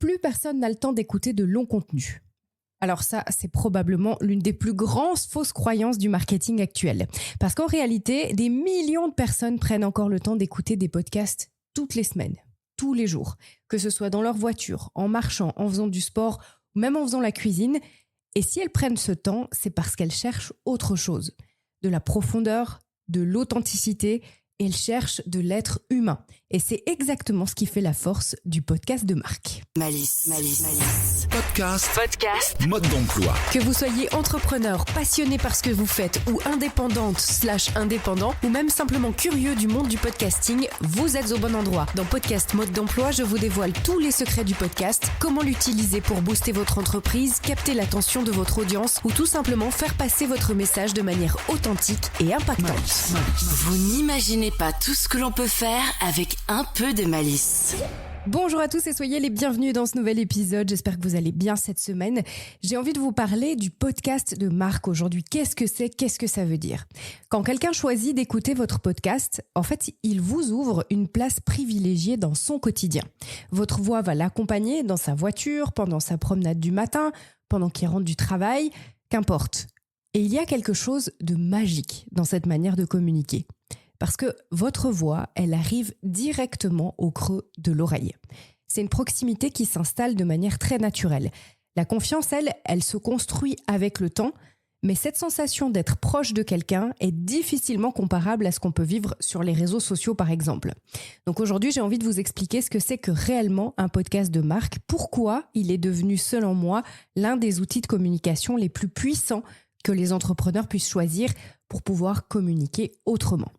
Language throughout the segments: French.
plus personne n'a le temps d'écouter de longs contenus. Alors ça, c'est probablement l'une des plus grandes fausses croyances du marketing actuel. Parce qu'en réalité, des millions de personnes prennent encore le temps d'écouter des podcasts toutes les semaines, tous les jours. Que ce soit dans leur voiture, en marchant, en faisant du sport, ou même en faisant la cuisine. Et si elles prennent ce temps, c'est parce qu'elles cherchent autre chose. De la profondeur, de l'authenticité, et elles cherchent de l'être humain. Et c'est exactement ce qui fait la force du podcast de marque. Malice. Podcast. Mode d'emploi. Que vous soyez entrepreneur, passionné par ce que vous faites, ou indépendante/indépendant, ou même simplement curieux du monde du podcasting, vous êtes au bon endroit. Dans Podcast Mode d'emploi, je vous dévoile tous les secrets du podcast, comment l'utiliser pour booster votre entreprise, capter l'attention de votre audience, ou tout simplement faire passer votre message de manière authentique et impactante. Vous n'imaginez pas tout ce que l'on peut faire avec un peu de malice. Bonjour à tous et soyez les bienvenus dans ce nouvel épisode. J'espère que vous allez bien cette semaine. J'ai envie de vous parler du podcast de marque aujourd'hui. Qu'est-ce que c'est ? Qu'est-ce que ça veut dire ? Quand quelqu'un choisit d'écouter votre podcast, en fait, il vous ouvre une place privilégiée dans son quotidien. Votre voix va l'accompagner dans sa voiture, pendant sa promenade du matin, pendant qu'il rentre du travail, qu'importe. Et il y a quelque chose de magique dans cette manière de communiquer. Parce que votre voix, elle arrive directement au creux de l'oreille. C'est une proximité qui s'installe de manière très naturelle. La confiance, elle se construit avec le temps, mais cette sensation d'être proche de quelqu'un est difficilement comparable à ce qu'on peut vivre sur les réseaux sociaux, par exemple. Donc aujourd'hui, j'ai envie de vous expliquer ce que c'est que réellement un podcast de marque, pourquoi il est devenu, selon moi, l'un des outils de communication les plus puissants que les entrepreneurs puissent choisir pour pouvoir communiquer autrement.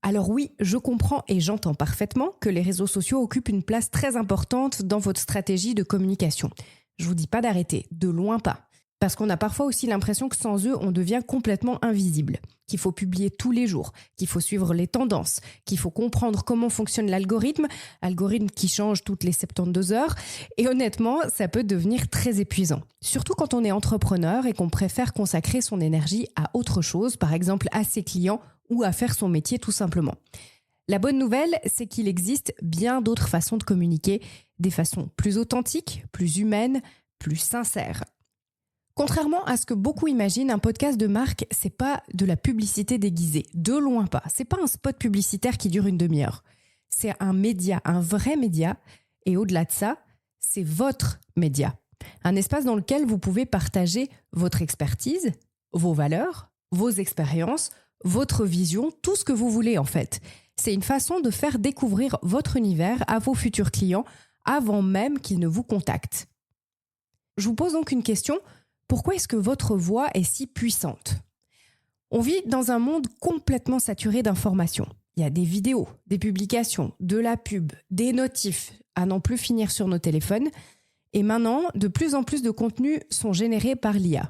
Alors oui, je comprends et j'entends parfaitement que les réseaux sociaux occupent une place très importante dans votre stratégie de communication. Je vous dis pas d'arrêter, de loin pas. Parce qu'on a parfois aussi l'impression que sans eux, on devient complètement invisible. Qu'il faut publier tous les jours, qu'il faut suivre les tendances, qu'il faut comprendre comment fonctionne l'algorithme qui change toutes les 72 heures. Et honnêtement, ça peut devenir très épuisant. Surtout quand on est entrepreneur et qu'on préfère consacrer son énergie à autre chose, par exemple à ses clients ou à faire son métier tout simplement. La bonne nouvelle, c'est qu'il existe bien d'autres façons de communiquer, des façons plus authentiques, plus humaines, plus sincères. Contrairement à ce que beaucoup imaginent, un podcast de marque, c'est pas de la publicité déguisée, de loin pas. C'est pas un spot publicitaire qui dure une demi-heure. C'est un média, un vrai média, et au-delà de ça, c'est votre média. Un espace dans lequel vous pouvez partager votre expertise, vos valeurs, vos expériences, votre vision, tout ce que vous voulez en fait. C'est une façon de faire découvrir votre univers à vos futurs clients avant même qu'ils ne vous contactent. Je vous pose donc une question. Pourquoi est-ce que votre voix est si puissante ? On vit dans un monde complètement saturé d'informations. Il y a des vidéos, des publications, de la pub, des notifs à n'en plus finir sur nos téléphones. Et maintenant, de plus en plus de contenus sont générés par l'IA.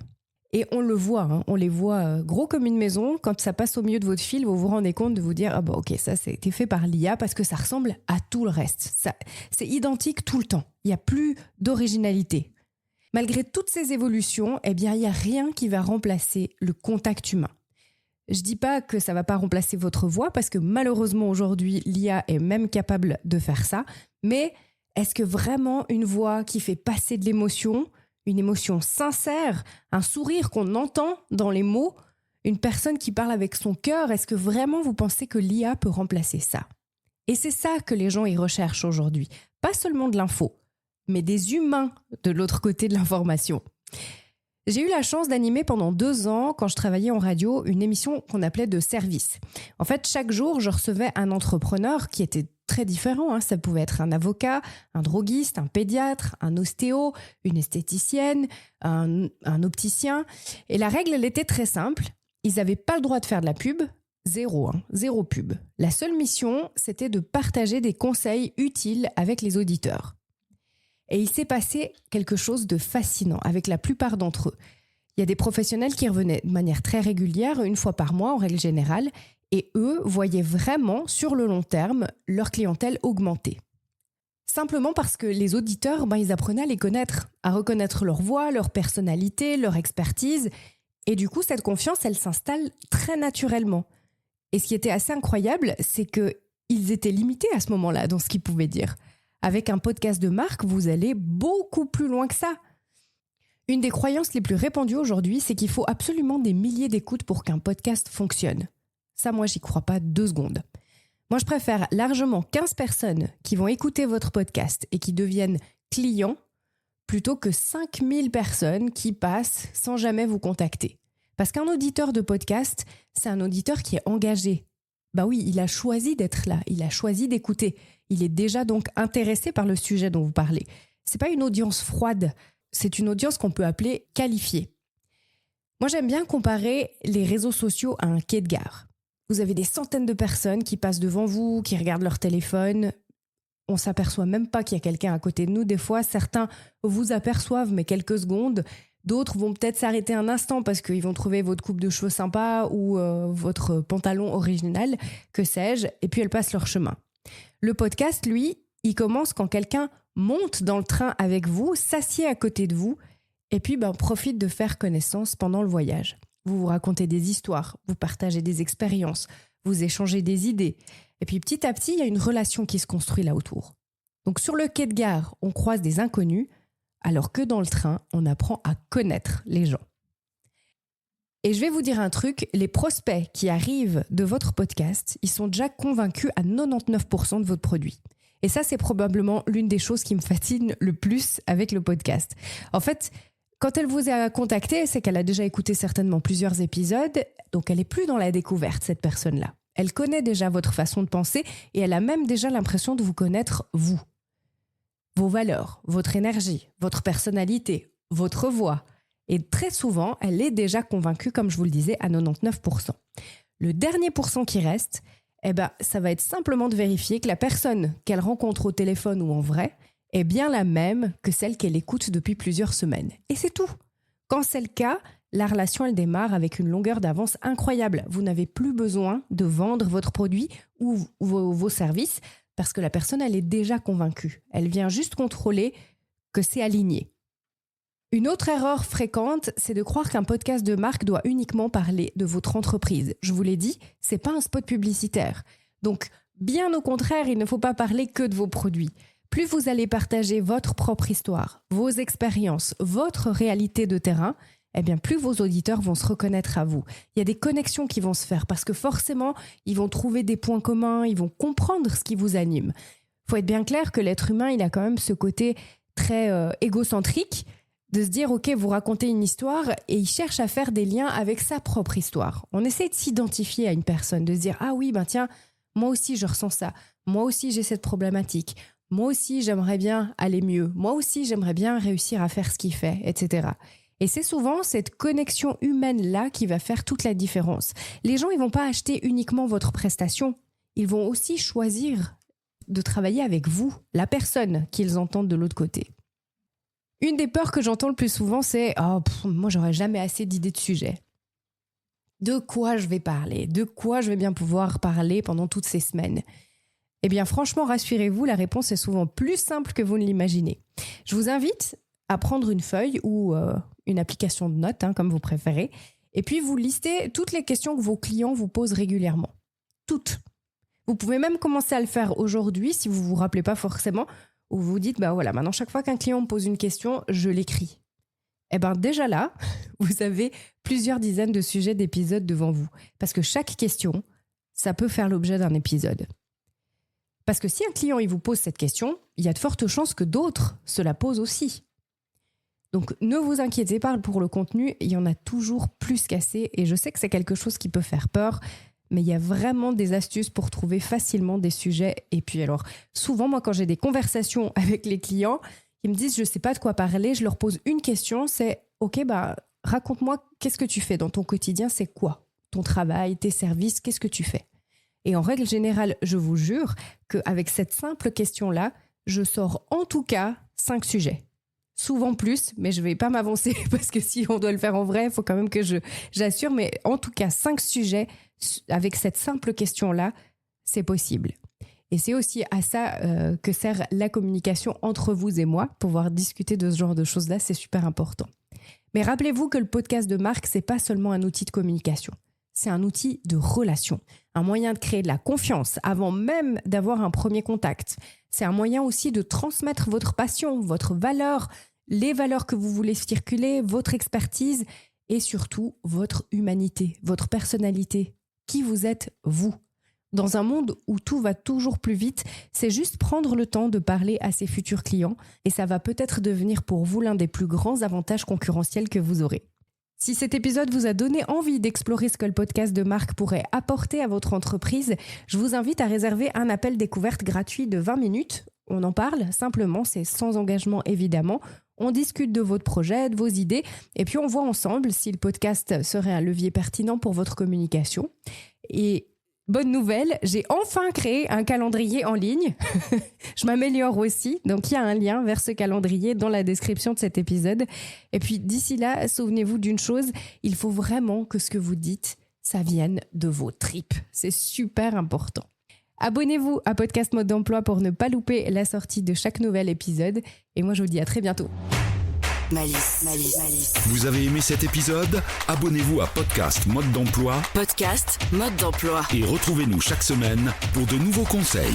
Et on le voit, on les voit gros comme une maison. Quand ça passe au milieu de votre fil, vous vous rendez compte de vous dire « Ah bah ok, ça a été fait par l'IA parce que ça ressemble à tout le reste. C'est identique tout le temps. Il n'y a plus d'originalité. » Malgré toutes ces évolutions, il n'y a rien qui va remplacer le contact humain. Je dis pas que ça va pas remplacer votre voix parce que malheureusement aujourd'hui, l'IA est même capable de faire ça. Mais est-ce que vraiment une voix qui fait passer de l'émotion, une émotion sincère, un sourire qu'on entend dans les mots, une personne qui parle avec son cœur, est-ce que vraiment vous pensez que l'IA peut remplacer ça ? Et c'est ça que les gens y recherchent aujourd'hui. Pas seulement de l'info, mais des humains de l'autre côté de l'information. J'ai eu la chance d'animer pendant 2 ans, quand je travaillais en radio, une émission qu'on appelait de service. En fait, chaque jour, je recevais un entrepreneur qui était très différent. Ça pouvait être un avocat, un droguiste, un pédiatre, un ostéo, une esthéticienne, un opticien. Et la règle, elle était très simple. Ils n'avaient pas le droit de faire de la pub. Zéro pub. La seule mission, c'était de partager des conseils utiles avec les auditeurs. Et il s'est passé quelque chose de fascinant avec la plupart d'entre eux. Il y a des professionnels qui revenaient de manière très régulière, 1 fois par mois en règle générale, et eux voyaient vraiment, sur le long terme, leur clientèle augmenter. Simplement parce que les auditeurs, ils apprenaient à les connaître, à reconnaître leur voix, leur personnalité, leur expertise, et du coup, cette confiance, elle s'installe très naturellement. Et ce qui était assez incroyable, c'est qu'ils étaient limités à ce moment-là dans ce qu'ils pouvaient dire. Avec un podcast de marque, vous allez beaucoup plus loin que ça. Une des croyances les plus répandues aujourd'hui, c'est qu'il faut absolument des milliers d'écoutes pour qu'un podcast fonctionne. Ça, moi, j'y crois pas 2 secondes. Moi, je préfère largement 15 personnes qui vont écouter votre podcast et qui deviennent clients plutôt que 5000 personnes qui passent sans jamais vous contacter. Parce qu'un auditeur de podcast, c'est un auditeur qui est engagé. Bah oui, il a choisi d'être là, il a choisi d'écouter. Il est déjà donc intéressé par le sujet dont vous parlez. C'est pas une audience froide, c'est une audience qu'on peut appeler qualifiée. Moi, j'aime bien comparer les réseaux sociaux à un quai de gare. Vous avez des centaines de personnes qui passent devant vous, qui regardent leur téléphone. On s'aperçoit même pas qu'il y a quelqu'un à côté de nous. Des fois, certains vous aperçoivent, mais quelques secondes. D'autres vont peut-être s'arrêter un instant parce qu'ils vont trouver votre coupe de cheveux sympa ou votre pantalon original, que sais-je, et puis elles passent leur chemin. Le podcast, lui, il commence quand quelqu'un monte dans le train avec vous, s'assied à côté de vous, et puis profite de faire connaissance pendant le voyage. Vous vous racontez des histoires, vous partagez des expériences, vous échangez des idées. Et puis petit à petit, il y a une relation qui se construit là autour. Donc sur le quai de gare, on croise des inconnus, alors que dans le train, on apprend à connaître les gens. Et je vais vous dire un truc, les prospects qui arrivent de votre podcast, ils sont déjà convaincus à 99% de votre produit. Et ça, c'est probablement l'une des choses qui me fascine le plus avec le podcast. En fait, quand elle vous a contacté, c'est qu'elle a déjà écouté certainement plusieurs épisodes, donc elle n'est plus dans la découverte, cette personne-là. Elle connaît déjà votre façon de penser et elle a même déjà l'impression de vous connaître, vous. Vos valeurs, votre énergie, votre personnalité, votre voix. Et très souvent, elle est déjà convaincue, comme je vous le disais, à 99%. Le dernier pourcent qui reste, ça va être simplement de vérifier que la personne qu'elle rencontre au téléphone ou en vrai est bien la même que celle qu'elle écoute depuis plusieurs semaines. Et c'est tout. Quand c'est le cas, la relation, elle démarre avec une longueur d'avance incroyable. Vous n'avez plus besoin de vendre votre produit ou vos services parce que la personne, elle est déjà convaincue. Elle vient juste contrôler que c'est aligné. Une autre erreur fréquente, c'est de croire qu'un podcast de marque doit uniquement parler de votre entreprise. Je vous l'ai dit, c'est pas un spot publicitaire. Donc, bien au contraire, il ne faut pas parler que de vos produits. Plus vous allez partager votre propre histoire, vos expériences, votre réalité de terrain, plus vos auditeurs vont se reconnaître à vous. Il y a des connexions qui vont se faire parce que forcément, ils vont trouver des points communs, ils vont comprendre ce qui vous anime. Il faut être bien clair que l'être humain, il a quand même ce côté très égocentrique de se dire, ok, vous racontez une histoire et il cherche à faire des liens avec sa propre histoire. On essaie de s'identifier à une personne, de se dire, ah oui, tiens, moi aussi je ressens ça, moi aussi j'ai cette problématique. Moi aussi, j'aimerais bien aller mieux. Moi aussi, j'aimerais bien réussir à faire ce qu'il fait, etc. Et c'est souvent cette connexion humaine-là qui va faire toute la différence. Les gens, ils vont pas acheter uniquement votre prestation. Ils vont aussi choisir de travailler avec vous, la personne qu'ils entendent de l'autre côté. Une des peurs que j'entends le plus souvent, c'est « Oh, moi, j'aurais jamais assez d'idées de sujets. » De quoi je vais parler ? De quoi je vais bien pouvoir parler pendant toutes ces semaines ? Eh bien, franchement, rassurez-vous, la réponse est souvent plus simple que vous ne l'imaginez. Je vous invite à prendre une feuille ou une application de notes, comme vous préférez, et puis vous listez toutes les questions que vos clients vous posent régulièrement. Toutes. Vous pouvez même commencer à le faire aujourd'hui, si vous ne vous rappelez pas forcément, où vous vous dites, maintenant, chaque fois qu'un client me pose une question, je l'écris. Déjà là, vous avez plusieurs dizaines de sujets d'épisodes devant vous. Parce que chaque question, ça peut faire l'objet d'un épisode. Parce que si un client il vous pose cette question, il y a de fortes chances que d'autres se la posent aussi. Donc ne vous inquiétez pas pour le contenu, il y en a toujours plus qu'assez et je sais que c'est quelque chose qui peut faire peur, mais il y a vraiment des astuces pour trouver facilement des sujets. Et puis alors, souvent moi quand j'ai des conversations avec les clients, ils me disent je sais pas de quoi parler, je leur pose une question, c'est ok raconte-moi qu'est-ce que tu fais dans ton quotidien, c'est quoi ton travail, tes services, qu'est-ce que tu fais ? Et en règle générale, je vous jure qu'avec cette simple question-là, je sors en tout cas 5 sujets. Souvent plus, mais je ne vais pas m'avancer parce que si on doit le faire en vrai, il faut quand même que j'assure. Mais en tout cas, 5 sujets avec cette simple question-là, c'est possible. Et c'est aussi à ça que sert la communication entre vous et moi. Pouvoir discuter de ce genre de choses-là, c'est super important. Mais rappelez-vous que le podcast de marque, ce n'est pas seulement un outil de communication. c'est un outil de relation, un moyen de créer de la confiance avant même d'avoir un premier contact. C'est un moyen aussi de transmettre votre passion, votre valeur, les valeurs que vous voulez circuler, votre expertise et surtout votre humanité, votre personnalité. Qui vous êtes, vous ? Dans un monde où tout va toujours plus vite, c'est juste prendre le temps de parler à ses futurs clients et ça va peut-être devenir pour vous l'un des plus grands avantages concurrentiels que vous aurez. Si cet épisode vous a donné envie d'explorer ce que le podcast de Marc pourrait apporter à votre entreprise, je vous invite à réserver un appel découverte gratuit de 20 minutes. On en parle simplement, c'est sans engagement évidemment. On discute de votre projet, de vos idées et puis on voit ensemble si le podcast serait un levier pertinent pour votre communication. Et bonne nouvelle, j'ai enfin créé un calendrier en ligne. Je m'améliore aussi, donc il y a un lien vers ce calendrier dans la description de cet épisode. Et puis d'ici là, souvenez-vous d'une chose, il faut vraiment que ce que vous dites, ça vienne de vos tripes. C'est super important. Abonnez-vous à Podcast Mode d'Emploi pour ne pas louper la sortie de chaque nouvel épisode. Et moi, je vous dis à très bientôt. Malice. Vous avez aimé cet épisode ? Abonnez-vous à Podcast Mode d'Emploi. Podcast Mode d'Emploi. Et retrouvez-nous chaque semaine pour de nouveaux conseils.